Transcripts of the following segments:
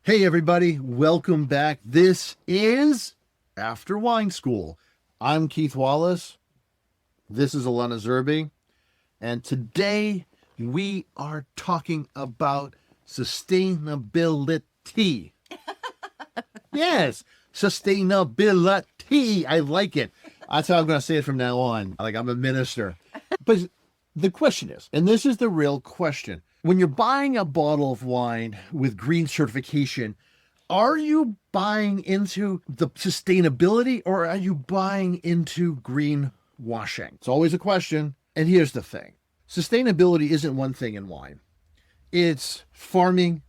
Hey everybody, welcome back. This is After Wine School. I'm Keith Wallace. This is Alana Zerbe. And today we are talking about sustainability. Yes, sustainability. I like it. That's how I'm going to say it from now on. Like I'm a minister. But the question is, and this is the real question, when you're buying a bottle of wine with green certification, are you buying into the sustainability or are you buying into greenwashing? It's always a question. And here's the thing. Sustainability isn't one thing in wine. It's farming,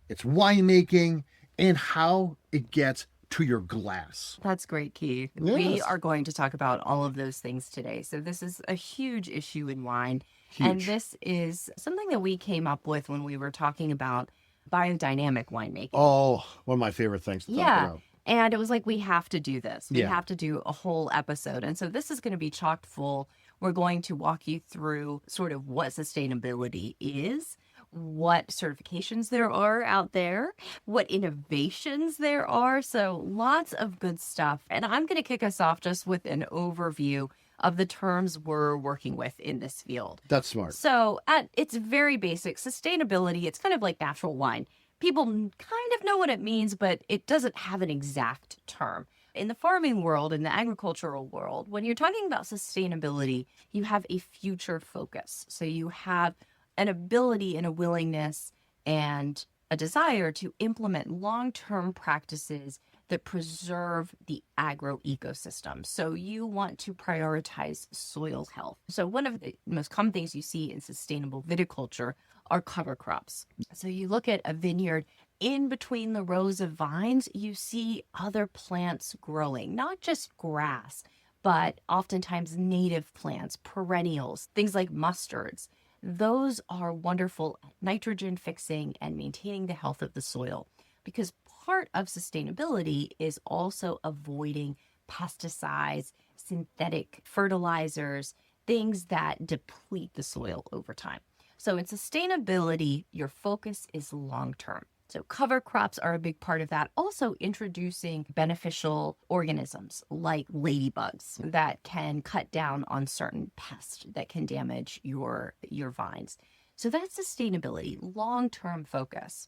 it's winemaking, and how it gets to your glass. That's great, Keith. Yes. We are going to talk about all of those things today. So this is a huge issue in wine. Huge. And this is something that we came up with when we were talking about biodynamic winemaking. Oh, one of my favorite things to talk about. And it was like, we have to do this. We Yeah. have to do a whole episode. And so this is going to be chock full. We're going to walk you through sort of what sustainability is, what certifications there are out there, what innovations there are. So lots of good stuff. And I'm going to kick us off just with an overview of the terms we're working with in this field. That's smart. So at its very basic, sustainability, it's kind of like natural wine. People kind of know what it means, but it doesn't have an exact term. In the farming world, in the agricultural world, when you're talking about sustainability, you have a future focus. So you have an ability and a willingness and a desire to implement long-term practices that preserve the agro-ecosystem. So you want to prioritize soil health. So one of the most common things you see in sustainable viticulture are cover crops. So you look at a vineyard, in between the rows of vines, you see other plants growing, not just grass, but oftentimes native plants, perennials, things like mustards. Those are wonderful at nitrogen fixing and maintaining the health of the soil, because part of sustainability is also avoiding pesticides, synthetic fertilizers, things that deplete the soil over time. So in sustainability, your focus is long-term. So cover crops are a big part of that. Also introducing beneficial organisms like ladybugs that can cut down on certain pests that can damage your vines. So that's sustainability, long-term focus.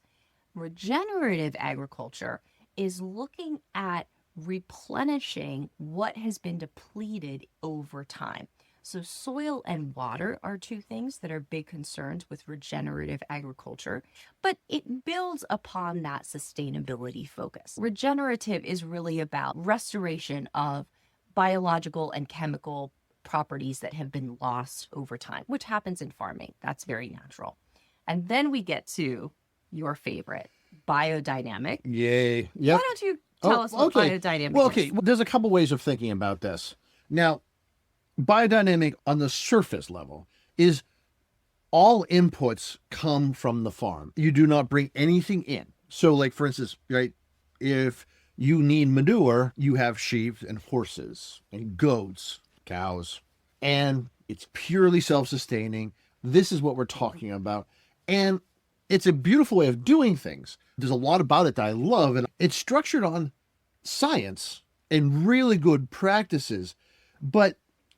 Regenerative agriculture is looking at replenishing what has been depleted over time. So soil and water are two things that are big concerns with regenerative agriculture, but it builds upon that sustainability focus. Regenerative is really about restoration of biological and chemical properties that have been lost over time, which happens in farming. That's very natural. And then we get to your favorite, biodynamic. Yay. Yep. Why don't you tell us what biodynamic Well, is? okay. Well, there's a couple ways of thinking about this. Now, biodynamic on the surface level is all inputs come from the farm. You do not bring anything in. So like, for instance, right, if you need manure, you have sheep and horses and goats, cows, and it's purely self-sustaining. This is what we're talking about. And it's a beautiful way of doing things. There's a lot about it that I love, and it's structured on science and really good practices, but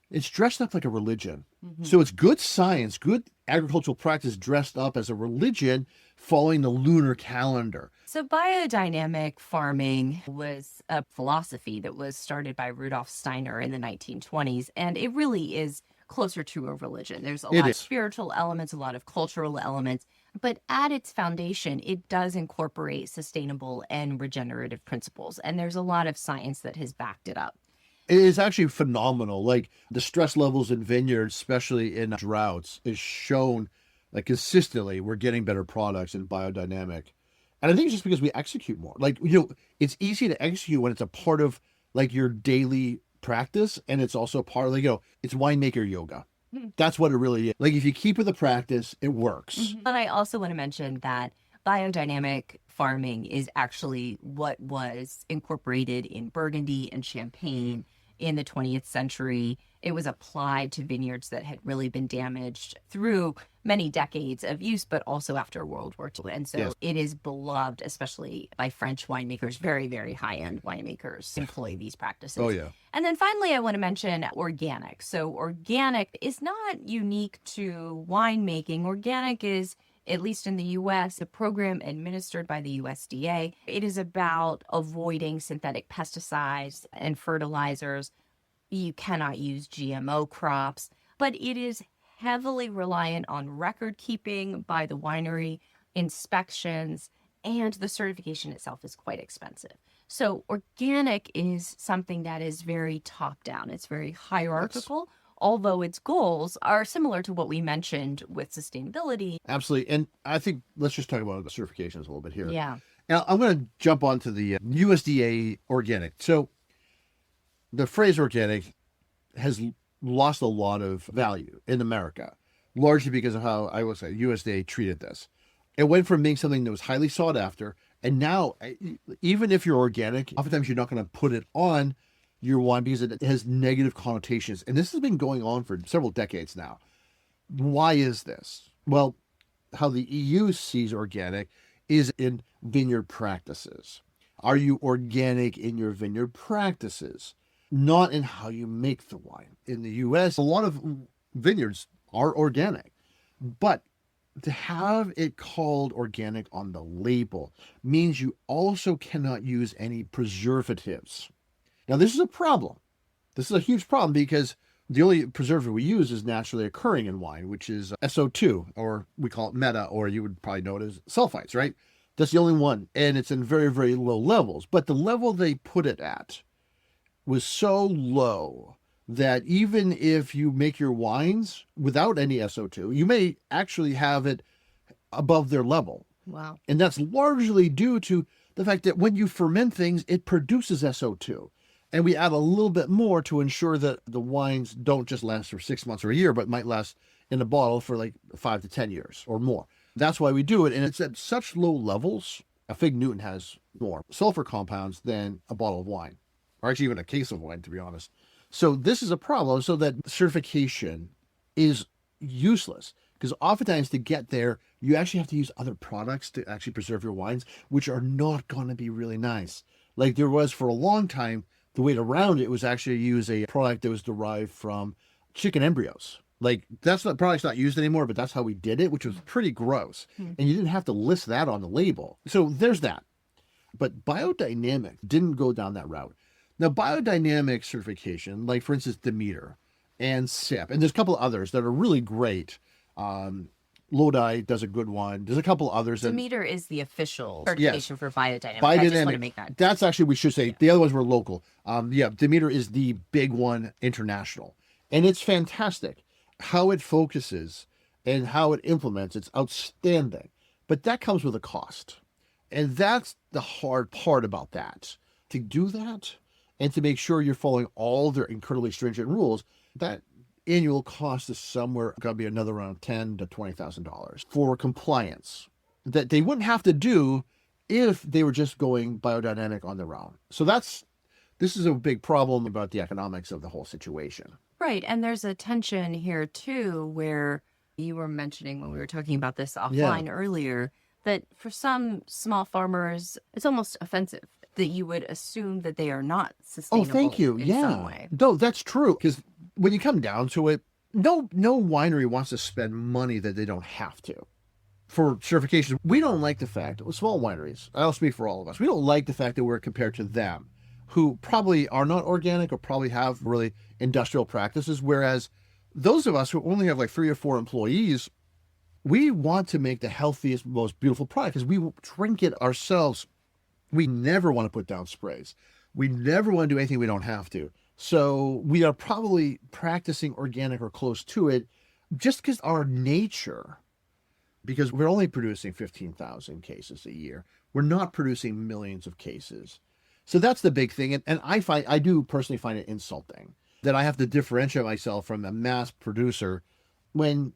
it's dressed up like a religion. Mm-hmm. So it's good science, good agricultural practice dressed up as a religion following the lunar calendar. So biodynamic farming was a philosophy that was started by Rudolf Steiner in the 1920s, and it really is closer to a religion. There's a lot of spiritual elements, a lot of cultural elements, but at its foundation, it does incorporate sustainable and regenerative principles, and there's a lot of science that has backed it up. It is actually phenomenal. Like the stress levels in vineyards, especially in droughts, is shown like consistently we're getting better products in biodynamic. And I think it's just because we execute more. Like, it's easy to execute when it's a part of like your daily practice. And it's also part of, like, it's winemaker yoga. That's what it really is. Like if you keep with the practice, it works. Mm-hmm. And I also want to mention that biodynamic farming is actually what was incorporated in Burgundy and Champagne in the 20th century. It was applied to vineyards that had really been damaged through many decades of use, but also after World War II. And so Yes. it is beloved, especially by French winemakers. Very, very high-end winemakers employ these practices. Oh, yeah. And then finally, I want to mention organic. So organic is not unique to winemaking. Organic is, at least in the U.S., a program administered by the USDA. It is about avoiding synthetic pesticides and fertilizers. You cannot use GMO crops, but it is heavily reliant on record keeping by the winery, inspections, and the certification itself is quite expensive. So organic is something that is very top down. It's very hierarchical, although its goals are similar to what we mentioned with sustainability. Absolutely. And I think let's just talk about the certifications a little bit here. Yeah. Now, I'm going to jump onto the USDA organic. So the phrase organic has lost a lot of value in America, largely because of how, I will say, USDA treated this. It went from being something that was highly sought after, and now, even if you're organic, oftentimes you're not going to put it on your wine because it has negative connotations. And this has been going on for several decades now. Why is this? Well, how the EU sees organic is in vineyard practices. Are you organic in your vineyard practices? Not in how you make the wine. In the US, a lot of vineyards are organic, but to have it called organic on the label means you also cannot use any preservatives. Now, this is a problem. This is a huge problem because the only preservative we use is naturally occurring in wine, which is SO2, or we call it meta, or you would probably know it as sulfites, right? That's the only one, and it's in very, very low levels. But the level they put it at was so low that even if you make your wines without any SO2, you may actually have it above their level. Wow. And that's largely due to the fact that when you ferment things, it produces SO2. And we add a little bit more to ensure that the wines don't just last for 6 months or a year, but might last in a bottle for like 5 to 10 years or more. That's why we do it. And it's at such low levels. A fig Newton has more sulfur compounds than a bottle of wine, or actually even a case of wine, to be honest. So this is a problem. So that certification is useless because oftentimes to get there, you actually have to use other products to actually preserve your wines, which are not going to be really nice. Like there was for a long time, the way around it was actually use a product that was derived from chicken embryos. Like that's not product's not used anymore, but that's how we did it, which was pretty gross. And you didn't have to list that on the label. So there's that. But biodynamic didn't go down that route. Now, biodynamic certification, like for instance, Demeter and SIP, and there's a couple of others that are really great. Lodi does a good one. There's a couple others. Demeter is the official certification for biodynamic. Biodynamic. I just want to make that. That's actually, we should say, the other ones were local. Demeter is the big one, international. And it's fantastic. How it focuses and how it implements, it's outstanding. But that comes with a cost. And that's the hard part about that. To do that and to make sure you're following all their incredibly stringent rules, that annual cost is somewhere going to be another around $10,000 to $20,000 for compliance that they wouldn't have to do if they were just going biodynamic on their own. So this is a big problem about the economics of the whole situation. Right. And there's a tension here, too, where you were mentioning when we were talking about this offline earlier, that for some small farmers, it's almost offensive that you would assume that they are not sustainable. Oh, thank you. In some way. No, that's true. Because when you come down to it, no winery wants to spend money that they don't have to. For certification, we don't like the fact, small wineries, I'll speak for all of us, we don't like the fact that we're compared to them, who probably are not organic or probably have really industrial practices, whereas those of us who only have like 3 or 4 employees, we want to make the healthiest, most beautiful product because we drink it ourselves. We never want to put down sprays. We never want to do anything we don't have to. So we are probably practicing organic or close to it just because our nature, because we're only producing 15,000 cases a year. We're not producing millions of cases. So that's the big thing. And I do personally find it insulting that I have to differentiate myself from a mass producer when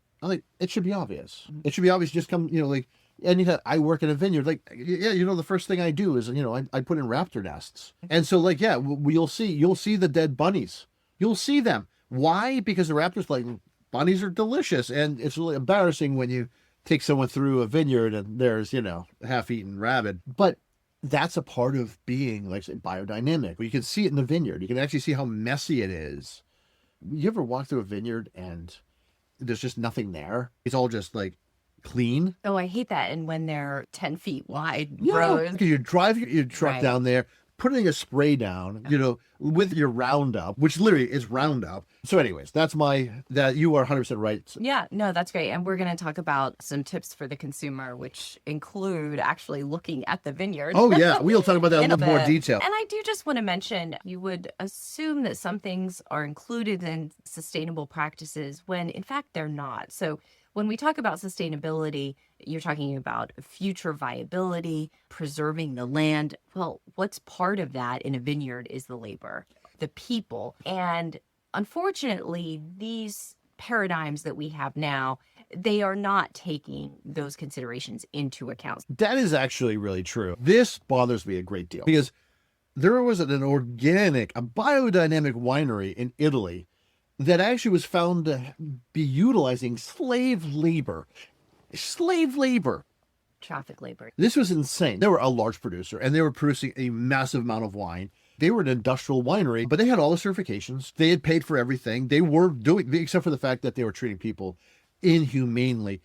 it should be obvious. It should be obvious. Just come, anytime I work in a vineyard, the first thing I do is, I put in raptor nests. And so you'll see the dead bunnies. You'll see them. Why? Because the raptors like, bunnies are delicious. And it's really embarrassing when you take someone through a vineyard and there's, a half-eaten rabbit. But that's a part of being, like, say, biodynamic. You can see it in the vineyard. You can actually see how messy it is. You ever walk through a vineyard and there's just nothing there? It's all just, like, clean. Oh, I hate that. And when they're 10 feet wide Yeah, rows. because you drive your truck Right. down there, putting a spray down, with your Roundup, which literally is Roundup. So anyways, that you are 100% right. Yeah, no, that's great. And we're going to talk about some tips for the consumer, which include actually looking at the vineyard. Oh, yeah. We'll talk about that in a little more bit. detail. And I do just want to mention, you would assume that some things are included in sustainable practices when in fact they're not. So when we talk about sustainability, you're talking about future viability, preserving the land. Well, what's part of that in a vineyard is the labor, the people. And unfortunately, these paradigms that we have now, they are not taking those considerations into account. That is actually really true. This bothers me a great deal because there was a biodynamic winery in Italy that actually was found to be utilizing slave labor. Traffic labor. This was insane. They were a large producer and they were producing a massive amount of wine. They were an industrial winery, but they had all the certifications. They had paid for everything. They were doing, except for the fact that they were treating people inhumanely.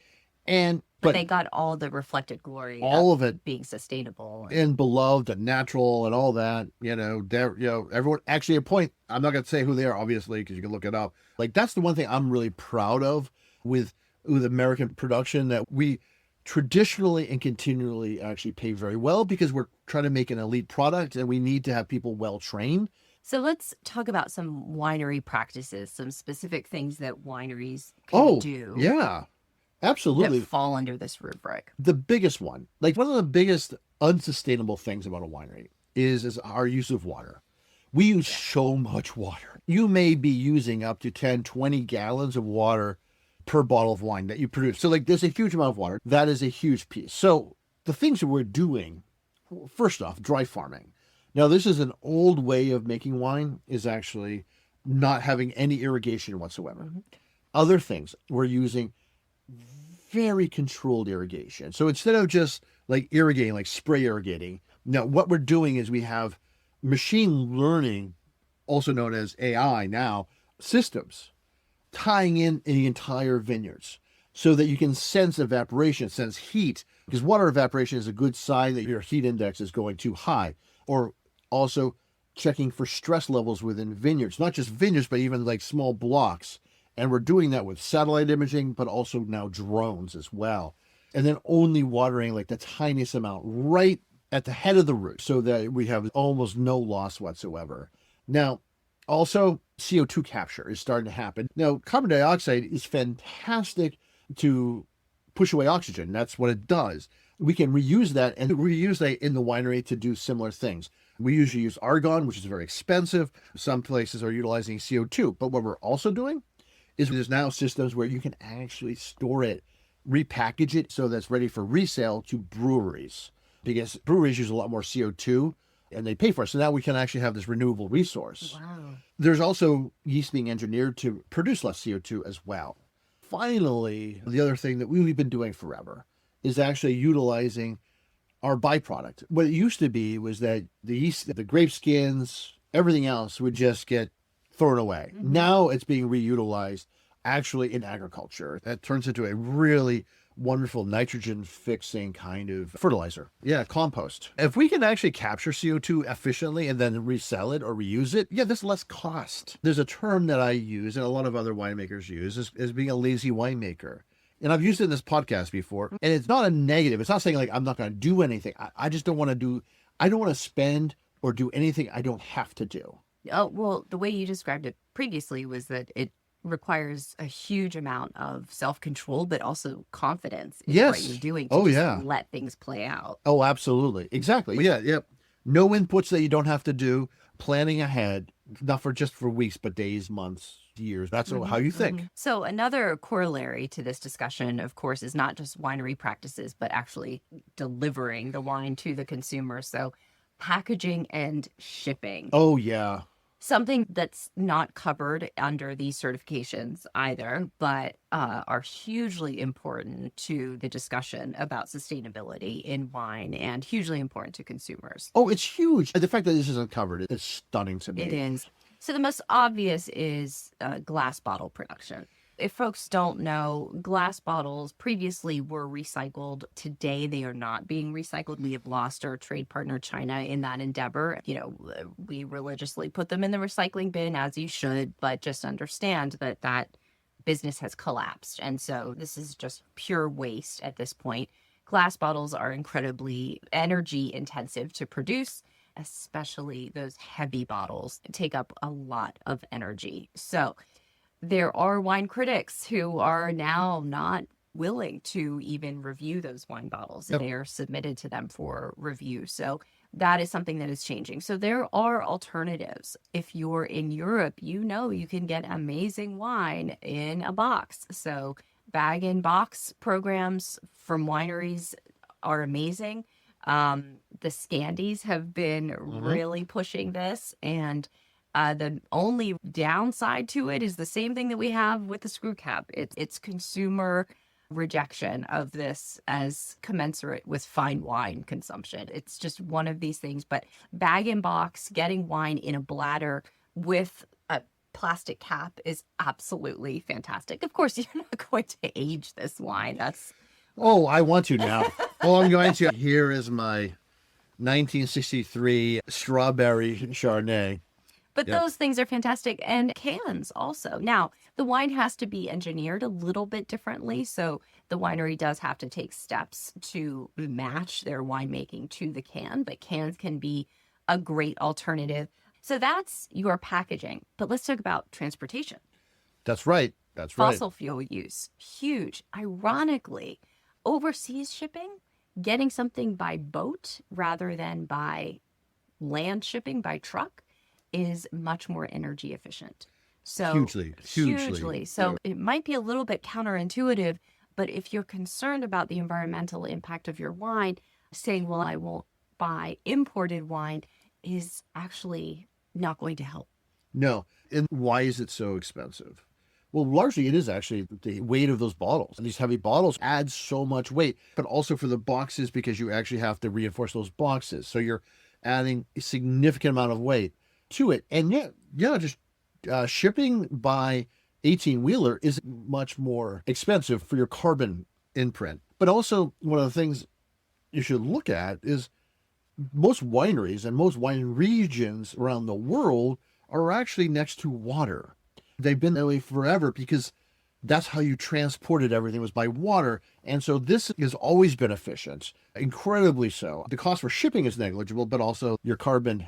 But they got all the reflected glory, all of it, being sustainable and beloved and natural and all that. Everyone. Actually, a point. I'm not going to say who they are, obviously, because you can look it up. Like, that's the one thing I'm really proud of with American production, that we traditionally and continually actually pay very well because we're trying to make an elite product and we need to have people well trained. So let's talk about some winery practices, some specific things that wineries can do. Yeah. Absolutely. That fall under this rubric. The biggest one, like one of the biggest unsustainable things about a winery is our use of water. We use so much water. You may be using up to 10, 20 gallons of water per bottle of wine that you produce. So, like, there's a huge amount of water. That is a huge piece. So the things that we're doing, first off, dry farming. Now, this is an old way of making wine, is actually not having any irrigation whatsoever. Mm-hmm. Other things, we're using very controlled irrigation. So instead of just like irrigating, like spray irrigating, now what we're doing is we have machine learning, also known as AI now, systems tying in the entire vineyards so that you can sense evaporation, sense heat, because water evaporation is a good sign that your heat index is going too high. Or also checking for stress levels within vineyards, not just vineyards, but even like small blocks. And we're doing that with satellite imaging, but also now drones as well. And then only watering like the tiniest amount right at the head of the root so that we have almost no loss whatsoever. Now, also CO2 capture is starting to happen. Now, carbon dioxide is fantastic to push away oxygen. That's what it does. We can reuse that and reuse that in the winery to do similar things. We usually use argon, which is very expensive. Some places are utilizing CO2. But what we're also doing is there's now systems where you can actually store it, repackage it so that's ready for resale to breweries, because breweries use a lot more CO2 and they pay for it. So now we can actually have this renewable resource. Wow. There's also yeast being engineered to produce less CO2 as well. Finally, the other thing that we've been doing forever is actually utilizing our byproduct. What it used to be was that the yeast, the grape skins, everything else would just get thrown away. Mm-hmm. Now it's being reutilized actually in agriculture. That turns into a really wonderful nitrogen fixing kind of fertilizer. Yeah, compost. If we can actually capture CO2 efficiently and then resell it or reuse it, yeah, there's less cost. There's a term that I use and a lot of other winemakers use is being a lazy winemaker. And I've used it in this podcast before, and it's not a negative. It's not saying like I'm not going to do anything. I just don't want to spend or do anything I don't have to do. Oh, well, the way you described it previously was that it requires a huge amount of self-control, but also confidence in what you're doing to let things play out. Oh, absolutely. Exactly. Yeah. Yep. No inputs that you don't have to do. Planning ahead, not for just for weeks, but days, months, years. That's how you think. So another corollary to this discussion, of course, is not just winery practices, but actually delivering the wine to the consumer. So packaging and shipping. Oh, yeah. Something that's not covered under these certifications either, but are hugely important to the discussion about sustainability in wine and hugely important to consumers. Oh, it's huge. The fact that this isn't covered is stunning to me. It is. So the most obvious is glass bottle production. If folks don't know, glass bottles previously were recycled. Today, they are not being recycled. We have lost our trade partner, China, in that endeavor. We religiously put them in the recycling bin, as you should, but just understand that that business has collapsed. And so this is just pure waste at this point. Glass bottles are incredibly energy intensive to produce, especially those heavy bottles take up a lot of energy. So there are wine critics who are now not willing to even review those wine bottles. Yep. They are submitted to them for review. So that is something that is changing. So there are alternatives. If you're in Europe, you can get amazing wine in a box. So bag and box programs from wineries are amazing. The Scandies have been really pushing this, and the only downside to it is the same thing that we have with the screw cap. It's consumer rejection of this as commensurate with fine wine consumption. It's just one of these things. But bag and box, getting wine in a bladder with a plastic cap is absolutely fantastic. Of course, you're not going to age this wine. Oh, I want to now. Well, I'm going to. Here is my 1963 strawberry Chardonnay. But those things are fantastic. And cans also. Now, the wine has to be engineered a little bit differently. So the winery does have to take steps to match their winemaking to the can. But cans can be a great alternative. So that's your packaging. But let's talk about transportation. That's right. That's right. Fossil fuel use. Huge. Ironically, overseas shipping, getting something by boat rather than by land shipping by truck is much more energy efficient. So hugely. So it might be a little bit counterintuitive, but if you're concerned about the environmental impact of your wine, saying, well, I won't buy imported wine is actually not going to help. No. And why is it so expensive? Well, largely it is actually the weight of those bottles. And these heavy bottles add so much weight, but also for the boxes because you actually have to reinforce those boxes. So you're adding a significant amount of weight to it. And just shipping by 18-wheeler is much more expensive for your carbon imprint. But also one of the things you should look at is most wineries and most wine regions around the world are actually next to water. They've been that way forever because that's how you transported everything, was by water. And so this has always been efficient, incredibly so. The cost for shipping is negligible, but also your carbon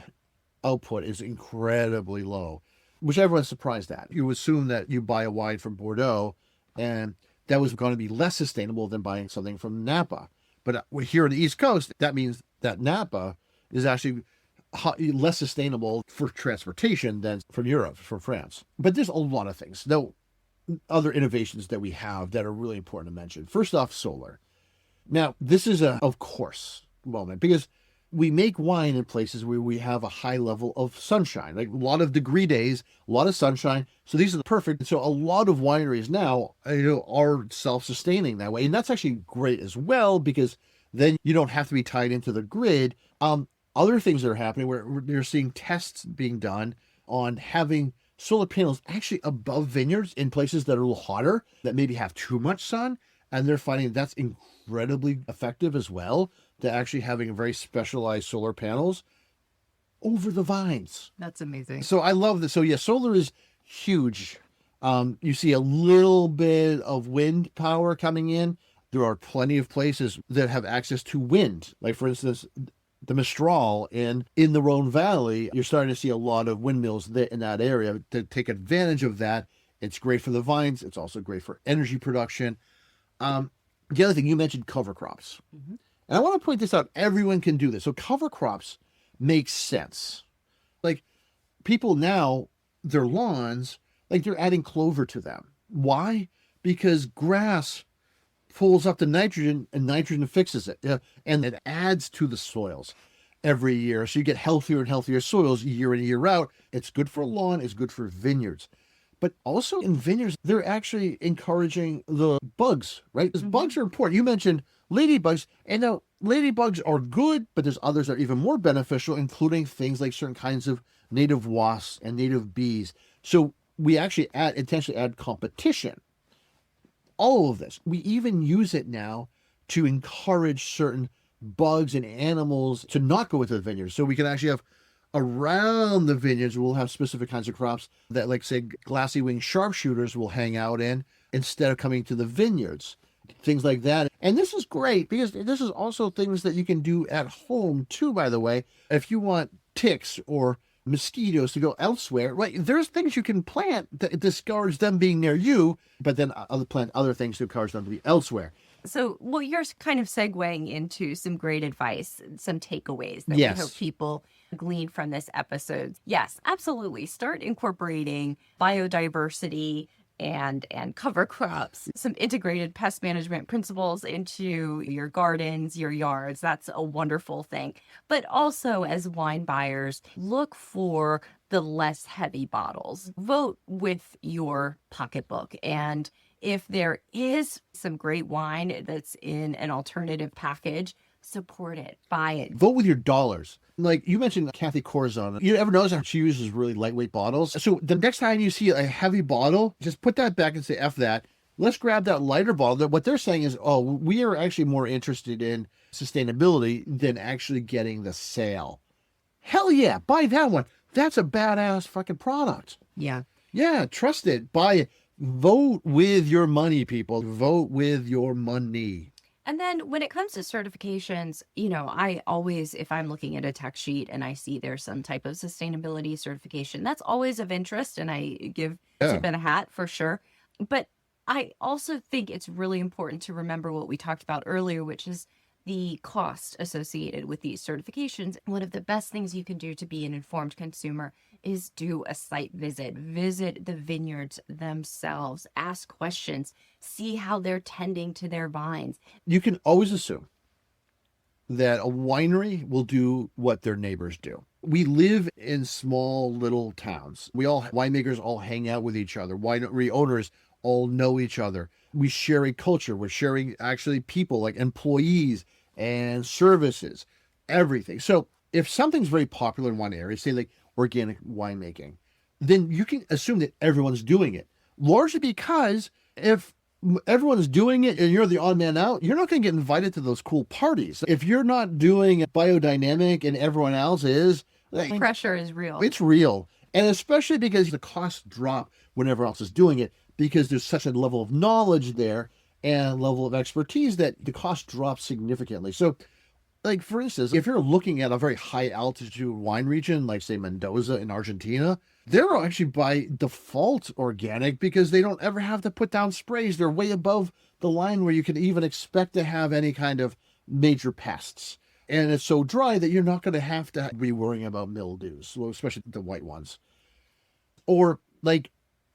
output is incredibly low, which everyone's surprised at. You assume that you buy a wine from Bordeaux and that was going to be less sustainable than buying something from Napa. But here on the East Coast, that means that Napa is actually less sustainable for transportation than from Europe, from France. But there's a lot of things. Now, other innovations that we have that are really important to mention. First off, solar. Now, this is a, of course, moment because we make wine in places where we have a high level of sunshine, like a lot of degree days, a lot of sunshine. So these are perfect. So a lot of wineries now, are self-sustaining that way. And that's actually great as well, because then you don't have to be tied into the grid. Other things that are happening where you're seeing tests being done on having solar panels actually above vineyards in places that are a little hotter, that maybe have too much sun. And they're finding that's incredibly effective as well, to actually having very specialized solar panels over the vines. That's amazing. So I love this. So yeah, solar is huge. You see a little bit of wind power coming in. There are plenty of places that have access to wind. Like for instance, the Mistral in the Rhone Valley, you're starting to see a lot of windmills in that area to take advantage of that. It's great for the vines. It's also great for energy production. The other thing, you mentioned cover crops. Mm-hmm. And I want to point this out. Everyone can do this. So cover crops make sense. Like people now, their lawns, like they're adding clover to them. Why? Because grass pulls up the nitrogen and nitrogen fixes it. And it adds to the soils. every year. So you get healthier and healthier soils year in, year out. It's good for lawn, it's good for vineyards. But also in vineyards, they're actually encouraging the bugs, right? Because bugs are important. You mentioned ladybugs, and now ladybugs are good, but there's others that are even more beneficial, including things like certain kinds of native wasps and native bees. So we actually intentionally add competition. All of this. We even use it now to encourage certain bugs and animals to not go into the vineyards. So we can actually have around the vineyards, we'll have specific kinds of crops that, like, say, glassy winged sharpshooters will hang out in instead of coming to the vineyards, things like that. And this is great because this is also things that you can do at home too, by the way. If you want ticks or mosquitoes to go elsewhere, right? There's things you can plant that discourage them being near you, but then plant other things to encourage them to be elsewhere. So, well, you're kind of segueing into some great advice, some takeaways that Yes. we hope people glean from this episode. Yes, absolutely. Start incorporating biodiversity and cover crops, some integrated pest management principles into your gardens, your yards. That's a wonderful thing. But also, as wine buyers, look for the less heavy bottles. Vote with your pocketbook. And if there is some great wine that's in an alternative package, support it, buy it. Vote with your dollars. Like you mentioned Kathy Corzon. You ever notice how she uses really lightweight bottles? So the next time you see a heavy bottle, just put that back and say, F that. Let's grab that lighter bottle. What they're saying is, oh, we are actually more interested in sustainability than actually getting the sale. Hell yeah, buy that one. That's a badass fucking product. Yeah. Yeah, trust it. Buy it. Vote with your money, people. Vote with your money. And then when it comes to certifications, I always, if I'm looking at a tech sheet and I see there's some type of sustainability certification, that's always of interest. And I give tip and a hat for sure. But I also think it's really important to remember what we talked about earlier, which is the cost associated with these certifications. One of the best things you can do to be an informed consumer is do a site visit. Visit the vineyards themselves. Ask questions. See how they're tending to their vines. You can always assume that a winery will do what their neighbors do. We live in small little towns. Winemakers all hang out with each other. Winery owners all know each other. We share a culture. We're sharing actually people like employees and services, everything. So if something's very popular in one area, say like organic winemaking, then you can assume that everyone's doing it. Largely because if everyone's doing it and you're the odd man out, you're not going to get invited to those cool parties. If you're not doing biodynamic and everyone else is, like, Pressure is real. it's real. And especially because the costs drop when everyone else is doing it, because there's such a level of knowledge there and level of expertise that the cost drops significantly. So, like, for instance, if you're looking at a very high altitude wine region, like say Mendoza in Argentina, they're actually by default organic because they don't ever have to put down sprays. They're way above the line where you can even expect to have any kind of major pests. And it's so dry that you're not going to have to be worrying about mildews, well, especially the white ones. Or like,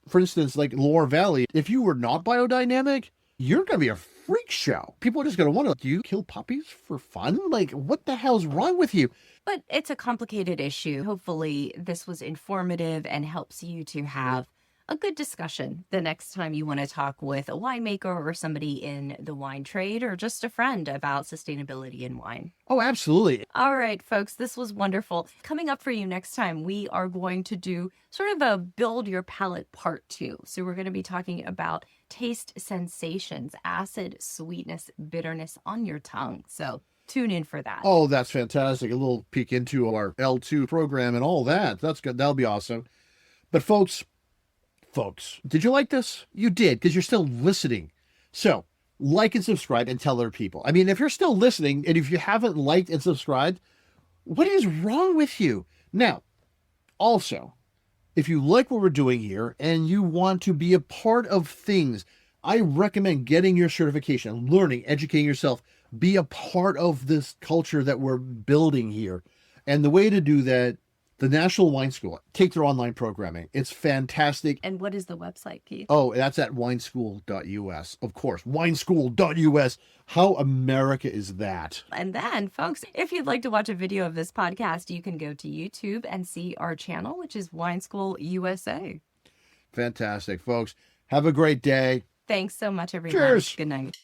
for instance, like Loire Valley, if you were not biodynamic, you're going to be a freak show. People are just going to wonder, do you kill puppies for fun? Like, what the hell's wrong with you? But it's a complicated issue. Hopefully this was informative and helps you to have a good discussion the next time you want to talk with a winemaker or somebody in the wine trade or just a friend about sustainability in wine. Oh, absolutely. All right, folks, this was wonderful. Coming up for you next time, we are going to do sort of a build your palate part 2. So we're going to be talking about taste sensations, acid, sweetness, bitterness on your tongue. So tune in for that. Oh, that's fantastic. A little peek into our L2 program and all that. That's good. That'll be awesome. But folks, did you like this? You did, because you're still listening. So like and subscribe and tell other people. I mean, if you're still listening and if you haven't liked and subscribed, what is wrong with you? Now, also, if you like what we're doing here and you want to be a part of things, I recommend getting your certification, learning, educating yourself, be a part of this culture that we're building here. And the way to do that The National Wine School. Take their online programming. It's fantastic. And what is the website, Keith? Oh, that's at wineschool.us. Of course, wineschool.us. How America is that? And then, folks, if you'd like to watch a video of this podcast, you can go to YouTube and see our channel, which is Wine School USA. Fantastic, folks. Have a great day. Thanks so much, everyone. Cheers. Good night.